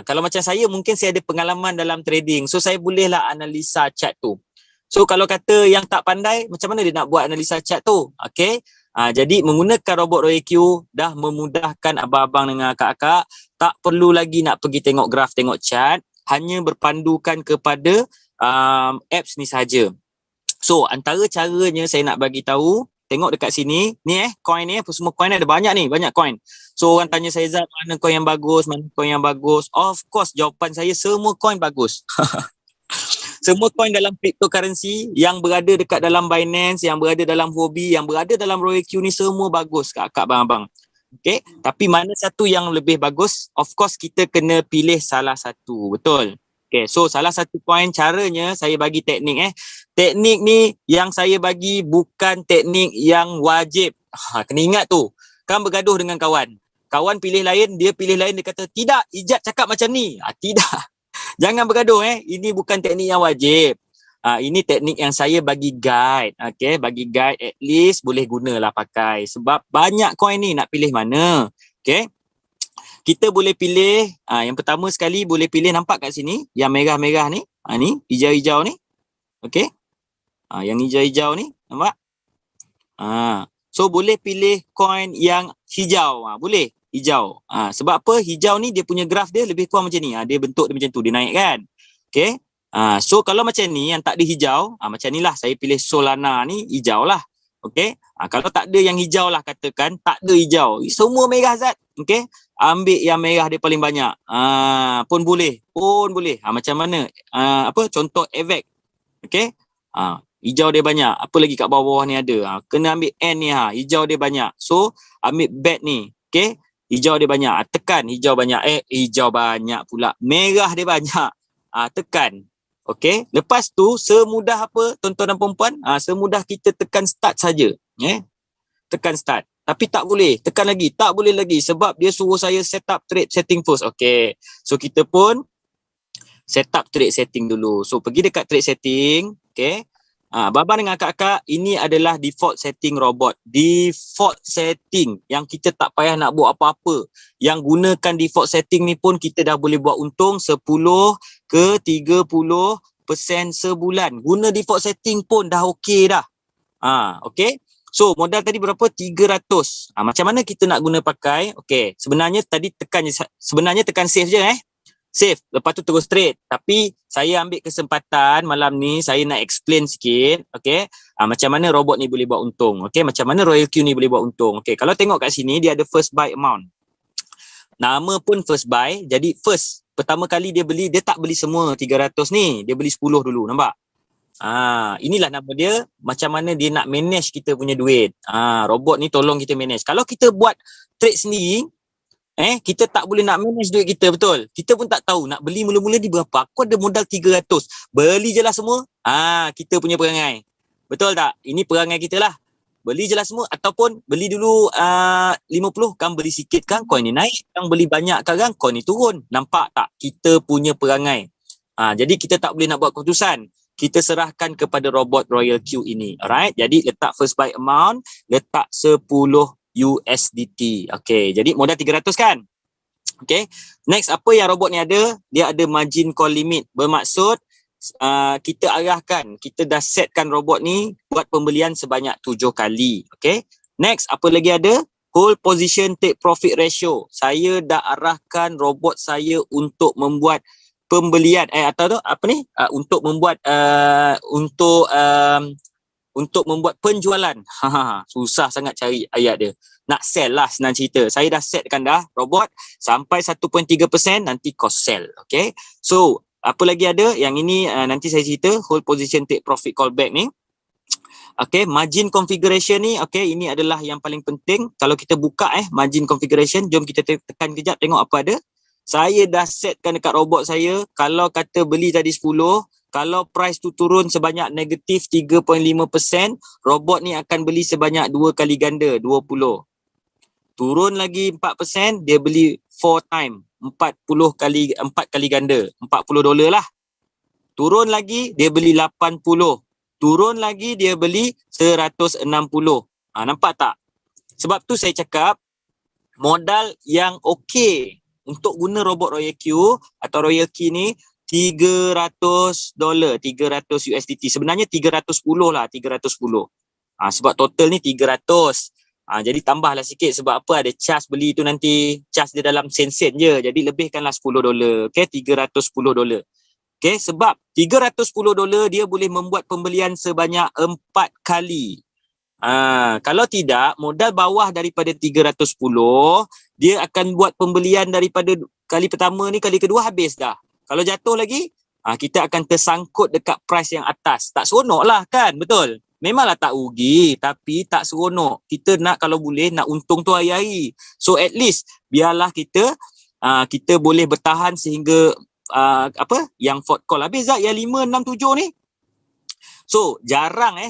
Kalau macam saya, mungkin saya ada pengalaman dalam trading. So saya bolehlah analisa chart tu. So kalau kata yang tak pandai, macam mana dia nak buat analisa chart tu? Okay. Jadi menggunakan robot Royal Queue dah memudahkan abang-abang dengan kakak. Tak perlu lagi nak pergi tengok graph, tengok chart. Hanya berpandukan kepada apps ni saja. So antara caranya saya nak bagi tahu, tengok dekat sini, ni coin ni, semua coin ni ada banyak ni, banyak coin. So orang tanya saya, Zat, mana coin yang bagus, mana coin yang bagus? Of course, jawapan saya semua coin bagus. Semua coin dalam cryptocurrency yang berada dekat dalam Binance, yang berada dalam Huobi, yang berada dalam Royal Queue ni semua bagus kakak abang-abang. Okay, tapi mana satu yang lebih bagus? Of course kita kena pilih salah satu, betul? Okay, so salah satu coin, caranya saya bagi teknik Teknik ni yang saya bagi bukan teknik yang wajib. Kena ingat tu. Kan bergaduh dengan kawan. Kawan pilih lain, dia pilih lain, dia kata, tidak, Ijat cakap macam ni. Tidak. Jangan bergaduh Ini bukan teknik yang wajib. Ini teknik yang saya bagi guide. Okay, bagi guide, at least boleh gunalah pakai. Sebab banyak coin ni, nak pilih mana. Okay. Kita boleh pilih, yang pertama sekali boleh pilih, nampak kat sini, yang merah-merah ni. Ni, hijau-hijau ni. Okay. Yang hijau-hijau ni, nampak? So boleh pilih coin yang hijau. Boleh hijau. Sebab apa? Hijau ni dia punya graf dia lebih kurang macam ni. Dia bentuk dia macam tu, dia naik kan. Okay. So kalau macam ni yang tak ada hijau, macam ni lah saya pilih Solana ni hijau lah. Okay. Kalau tak ada yang hijau lah katakan, tak ada hijau. Semua merah Zat. Okay. Ambil yang merah dia paling banyak. Pun boleh. Macam mana? Contoh AVAX. Okay. Hijau dia banyak. Apa lagi kat bawah ni ada? Kena ambil N ni. Hijau dia banyak. So, ambil BAT ni. Okay. Hijau dia banyak. Tekan hijau banyak. Hijau banyak pula. Merah dia banyak. Tekan. Okay. Lepas tu, semudah apa tuan-tuan dan perempuan? Semudah kita tekan start saja. Tekan start. Tapi tak boleh. Tekan lagi. Tak boleh lagi. Sebab dia suruh saya set up trade setting first. Okay. So, kita pun set up trade setting dulu. So, pergi dekat trade setting. Okay. Baba dengan kakak, ini adalah default setting robot. Default setting yang kita tak payah nak buat apa-apa. Yang gunakan default setting ni pun kita dah boleh buat untung 10 ke 30% sebulan. Guna default setting pun dah okey dah. Okay. So modal tadi berapa? 300. Macam mana kita nak guna pakai? Okay. Sebenarnya tekan save je save, lepas tu terus trade. Tapi saya ambil kesempatan malam ni saya nak explain sikit, okey. Macam mana robot ni boleh buat untung, okey. Macam mana Royal Q ni boleh buat untung. Okey, kalau tengok kat sini dia ada first buy amount. Nama pun first buy, jadi first pertama kali dia beli, dia tak beli semua 300 ni, dia beli 10 dulu, nampak? Inilah nama dia, macam mana dia nak manage kita punya duit. Robot ni tolong kita manage. Kalau kita buat trade sendiri, kita tak boleh nak manage duit kita, betul. Kita pun tak tahu nak beli mula-mula di berapa. Aku ada modal 300. Beli je lah semua. Kita punya perangai. Betul tak? Ini perangai kita lah. Beli je lah semua ataupun beli dulu 50 kan, beli sikit kan coin ni naik, kan beli banyak kan coin ni turun. Nampak tak? Kita punya perangai. Jadi kita tak boleh nak buat keputusan. Kita serahkan kepada robot Royal Q ini. Alright? Jadi letak first buy amount, letak 10 USDT. Okay, jadi modal 300 kan? Okay, next apa yang robot ni ada? Dia ada margin call limit. Bermaksud kita arahkan, kita dah setkan robot ni buat pembelian sebanyak 7 kali. Okay, next apa lagi ada? Hold position take profit ratio. Saya dah arahkan robot saya untuk membuat pembelian atau apa ni? Untuk membuat untuk membuat penjualan. Susah sangat cari ayat dia. Nak sell lah senang cerita. Saya dah setkan dah robot sampai 1.3% nanti cost sell. Okay. So, apa lagi ada? Yang ini nanti saya cerita. Hold position take profit callback ni. Okay. Margin configuration ni. Okay. Ini adalah yang paling penting. Kalau kita buka margin configuration. Jom kita tekan kejap tengok apa ada. Saya dah setkan dekat robot saya. Kalau kata beli tadi 10. Kalau price tu turun sebanyak negatif 3.5%, robot ni akan beli sebanyak 2 kali ganda, 20. Turun lagi 4%, dia beli 4 time, 4 kali ganda, $40 lah. Turun lagi, dia beli 80. Turun lagi, dia beli 160. Nampak tak? Sebab tu saya cakap, modal yang okey untuk guna robot Royal Q atau Royal Key ni, $300, 300 USDT. Sebenarnya 310 lah, 310. Sebab total ni 300. Jadi tambahlah sikit sebab apa, ada charge beli tu nanti, charge dia dalam sen-sen je. Jadi lebihkanlah $10. Okay, $310. Okay, sebab $310 dia boleh membuat pembelian sebanyak 4 kali. Kalau tidak, modal bawah daripada 310, dia akan buat pembelian daripada kali pertama ni, kali kedua habis dah. Kalau jatuh lagi, kita akan tersangkut dekat price yang atas. Tak seronok lah kan, betul? Memanglah tak rugi, tapi tak seronok. Kita nak, kalau boleh, nak untung tu hari-hari. So at least, biarlah kita boleh bertahan sehingga yang Ford call habis Zat, yang 5, 6, 7 ni. So jarang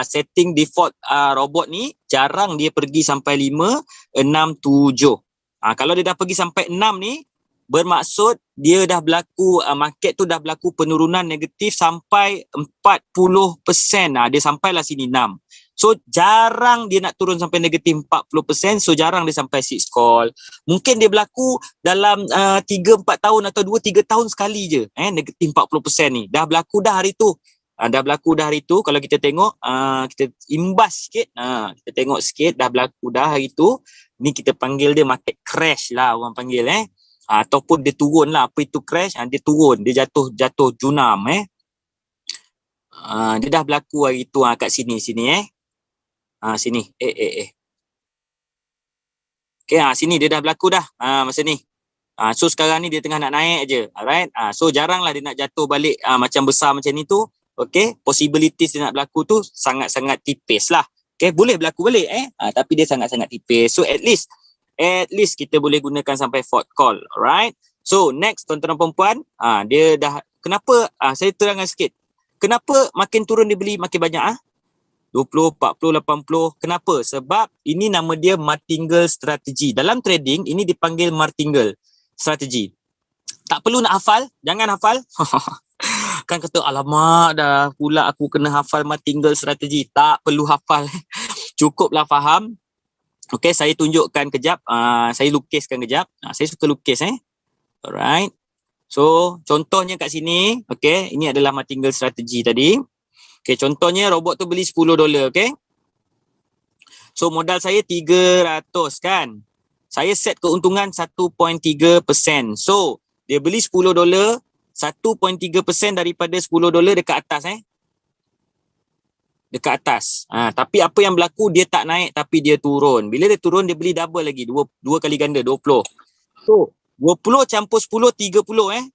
setting default robot ni, jarang dia pergi sampai 5, 6, 7. Kalau dia dah pergi sampai 6 ni, bermaksud dia dah berlaku, market tu dah berlaku penurunan negatif sampai 40%. Dia sampailah sini 6. So jarang dia nak turun sampai negatif 40%. So jarang dia sampai 6 call. Mungkin dia berlaku dalam 3-4 tahun atau 2-3 tahun sekali je. Negatif 40% ni. Dah berlaku dah hari tu. dah berlaku dah hari tu. Kalau kita tengok, kita imbas sikit, kita tengok sikit dah berlaku dah hari tu. Ni kita panggil dia market crash lah orang panggil ataupun dia turun lah. Apa itu crash? Dia turun, dia jatuh junam dia dah berlaku hari tu kat sini sini sini okey, sini dia dah berlaku dah masa ni. So sekarang ni dia tengah nak naik je. Alright. So jarang lah dia nak jatuh balik macam besar macam ni tu. Okay, possibilities dia nak berlaku tu sangat-sangat tipis lah. Okay, boleh berlaku balik tapi dia sangat-sangat tipis. So at least kita boleh gunakan sampai fourth call. Alright. So next tuan-tuan dan puan-puan, dia dah, kenapa saya terangkan sikit. Kenapa makin turun dia beli makin banyak 20, 40, 80. Kenapa? Sebab ini nama dia martingale strategi. Dalam trading ini dipanggil martingale strategi. Tak perlu nak hafal, jangan hafal. Kan kata alamak dah pula aku kena hafal martingale strategi. Tak perlu hafal. Cukuplah faham. Okey, saya tunjukkan kejap. Saya lukiskan kejap. Saya suka lukis Alright. So, contohnya kat sini, okey, ini adalah martingale strategi tadi. Okey, contohnya robot tu beli $10, okey. So, modal saya 300 kan. Saya set keuntungan 1.3%. So, dia beli $10, 1.3% daripada $10 dekat atas dekat atas. Tapi apa yang berlaku, dia tak naik tapi dia turun. Bila dia turun, dia beli double lagi, dua kali ganda, 20. So, 20 campur 10, 30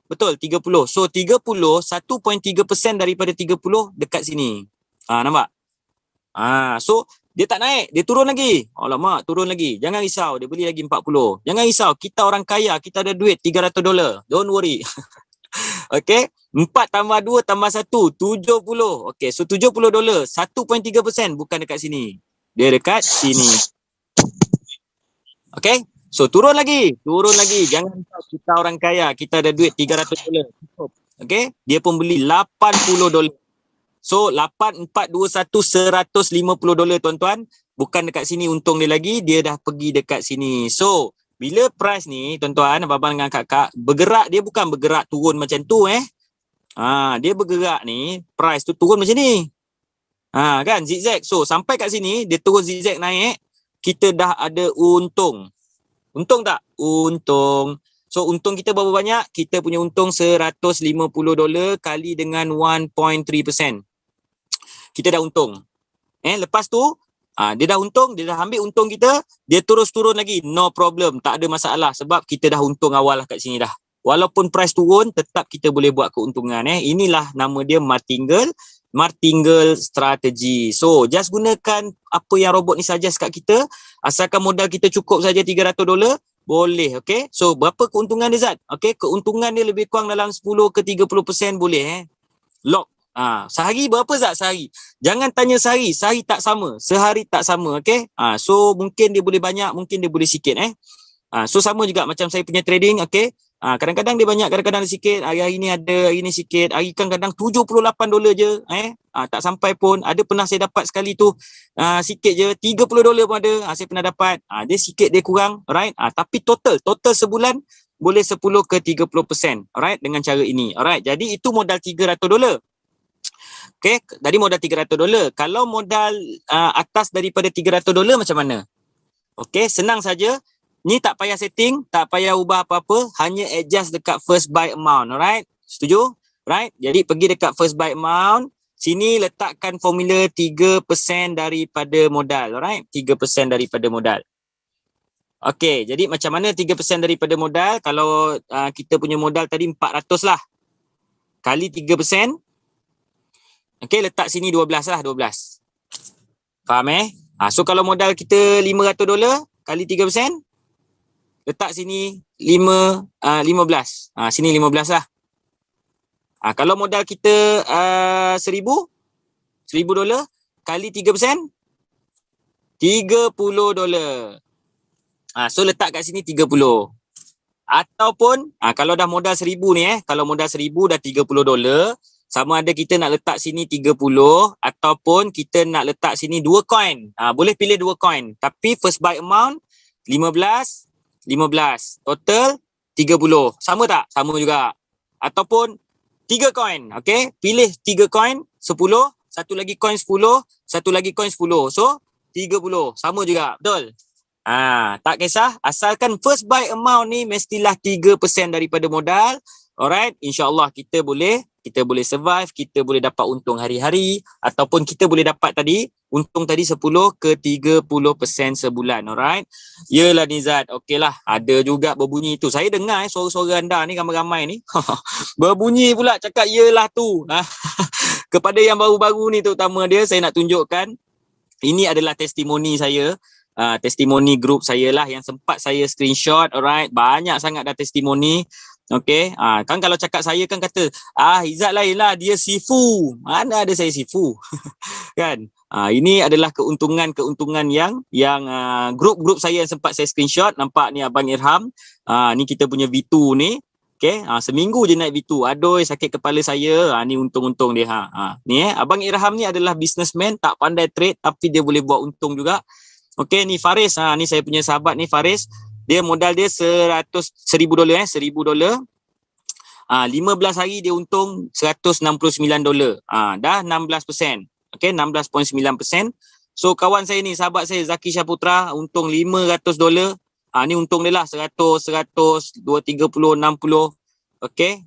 betul, 30. So 30, 1.3% daripada 30 dekat sini. Nampak? So dia tak naik, dia turun lagi. Alamak, turun lagi. Jangan risau, dia beli lagi 40. Jangan risau, kita orang kaya, kita ada duit $300. Don't worry. Okay, 4 tambah 2 tambah 1, 70. Okay, so $70, 1.3%, bukan dekat sini. Dia dekat sini. Okay. So turun lagi. Jangan risau, kita orang kaya, kita ada duit $300. Okay, dia pun beli $80. So 8, 4, 2, 1, $150 tuan-tuan. Bukan dekat sini untung dia lagi, dia dah pergi dekat sini. So bila price ni tuan-tuan, abang dengan kakak bergerak, dia bukan bergerak turun macam tu dia bergerak ni, price tu turun macam ni. Kan zigzag. So sampai kat sini dia terus zigzag naik, kita dah ada untung. Untung tak? Untung. So untung kita berapa banyak? Kita punya untung $150 kali dengan 1.3%. Kita dah untung. Lepas tu dia dah untung, dia dah ambil untung kita, dia terus turun lagi. No problem, tak ada masalah sebab kita dah untung awal lah kat sini dah. Walaupun price turun, tetap kita boleh buat keuntungan. Inilah nama dia martingale strategi. So just gunakan apa yang robot ni suggest kat kita. Asalkan modal kita cukup saja $300, boleh. Okay, so berapa keuntungan dia Zat? Okay, keuntungan dia lebih kurang dalam 10 ke 30% boleh. Lock. Sehari berapa Zat? Sehari. Jangan tanya sehari tak sama. Sehari tak sama. Okay, so mungkin dia boleh banyak, mungkin dia boleh sikit. So sama juga macam saya punya trading. Okay, kadang-kadang dia banyak, kadang-kadang dia sikit. Hari ni ada, hari ni sikit. Hari kan kadang $78 je. Tak sampai pun. Ada pernah saya dapat sekali tu sikit je, $30 pun ada. Saya pernah dapat. Dia sikit, dia kurang. Alright. Tapi total sebulan boleh 10 ke 30%. Alright, dengan cara ini. Alright, jadi itu modal $300. Okay, tadi modal $300. Kalau modal atas daripada $300 macam mana? Okay, senang saja. Ni tak payah setting, tak payah ubah apa-apa, hanya adjust dekat first buy amount. Alright? Setuju? Right? Jadi pergi dekat first buy amount, sini letakkan formula 3% daripada modal. Alright? 3% daripada modal. Okay, jadi macam mana 3% daripada modal? Kalau kita punya modal tadi 400 lah. Kali 3%. Okay, letak sini 12 lah, 12. Faham so kalau modal kita $500 kali 3%, letak sini 15. Sini 15 lah. Kalau modal kita $1,000 kali 3%, $30. So letak kat sini 30. Ataupun kalau dah modal 1,000 ni kalau modal 1,000 dah $30, sama ada kita nak letak sini 30 ataupun kita nak letak sini 2 coin. Boleh pilih 2 coin. Tapi first buy amount 15, total 30. Sama tak? Sama juga. Ataupun 3 coin. Okay, pilih 3 coin, 10, satu lagi coin 10, satu lagi coin 10. So 30. Sama juga. Betul? Tak kisah. Asalkan first buy amount ni mestilah 3% daripada modal. Alright, insyaAllah kita boleh survive, kita boleh dapat untung hari-hari ataupun kita boleh dapat tadi untung tadi 10 ke 30% sebulan. Alright. Yelah Nizat, okey lah. Ada juga berbunyi tu. Saya dengar suara-suara anda ni ramai-ramai ni. Berbunyi pula cakap yelah tu. Kepada yang baru-baru ni terutama dia, saya nak tunjukkan ini adalah testimoni saya. Testimoni grup saya lah yang sempat saya screenshot. Alright, banyak sangat dah testimoni. Okay, kan kalau cakap saya kan kata Izzat lain lah, dia sifu. Mana ada saya sifu. Kan, ini adalah keuntungan yang grup-grup saya yang sempat saya screenshot. Nampak ni Abang Irham, ni kita punya V2 ni. Okay, seminggu je naik V2. Aduh, sakit kepala saya. Ni untung-untung dia. Ni Abang Irham ni adalah businessman, tak pandai trade tapi dia boleh buat untung juga. Okay, ni Faris. Ni saya punya sahabat ni Faris. Dia modal dia $1,000, $1,000. 15 hari dia untung $169. Dah 16%. Okay, 16.9%. So kawan saya ni, sahabat saya Zaki Syaputra untung $500. Ni untung dia lah 100, 230, 60. Okay.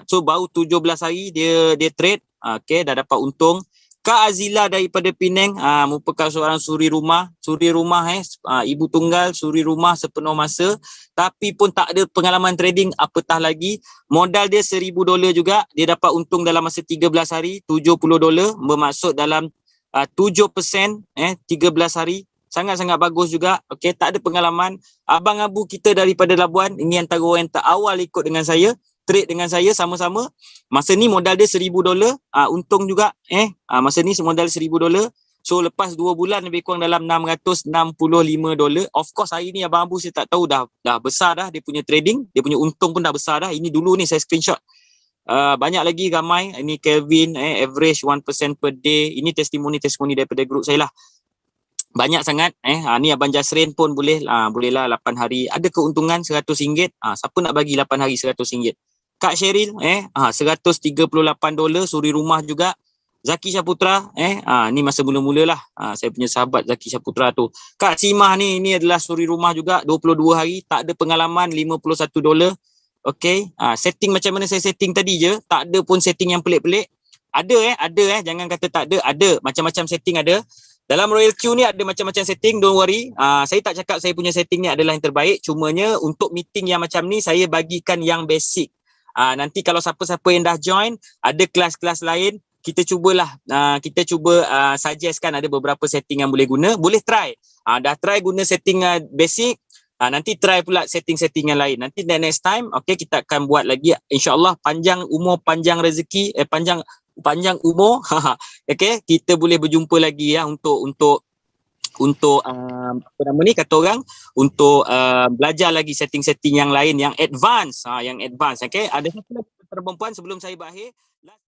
So baru 17 hari dia trade. Okay, dah dapat untung. Kak Azila daripada Penang merupakan seorang suri rumah, ibu tunggal, suri rumah sepenuh masa tapi pun tak ada pengalaman trading apatah lagi. Modal dia $1,000 juga, dia dapat untung dalam masa 13 hari $70, bermaksud dalam 7% 13 hari. Sangat-sangat bagus juga. Okey, tak ada pengalaman. Abang Abu kita daripada Labuan, ini antara orang yang terawal ikut dengan saya, trade dengan saya sama-sama. Masa ni modal dia $1,000, untung juga. Masa ni modal $1,000. So lepas 2 bulan lebih kurang dalam $665. Of course hari ni Abang Abu saya tak tahu dah besar dah dia punya trading, dia punya untung pun dah besar dah. Ini dulu ni saya screenshot. Banyak lagi ramai. Ini Kelvin, average 1% per day. Ini testimoni daripada grup saya lah. Banyak sangat. Ni Abang Jasrin pun boleh lah 8 hari. Ada keuntungan RM100. Siapa nak bagi 8 hari RM100? Kak Cheryl, $138, suri rumah juga. Zaki Syaputra, ni masa mula-mula lah. Saya punya sahabat Zaki Syaputra tu. Kak Simah ni adalah suri rumah juga, 22 hari, tak ada pengalaman, $51. Okay, setting macam mana saya setting tadi je, tak ada pun setting yang pelik-pelik. Ada jangan kata tak ada, macam-macam setting ada. Dalam Royal Q ni ada macam-macam setting, don't worry. Saya tak cakap saya punya setting ni adalah yang terbaik, cumanya untuk meeting yang macam ni, saya bagikan yang basic. Nanti kalau siapa-siapa yang dah join, ada kelas-kelas lain, kita cuba suggestkan ada beberapa setting yang boleh guna, boleh try. Dah try guna setting basic, nanti try pula setting-setting yang lain. Nanti next time, okay, kita akan buat lagi, insyaAllah panjang umur, panjang rezeki, panjang umur. Okay, kita boleh berjumpa lagi ya untuk apa nama ni kata orang, untuk belajar lagi setting-setting yang lain yang advance, okay. Ada satu lagi perempuan sebelum saya berakhir.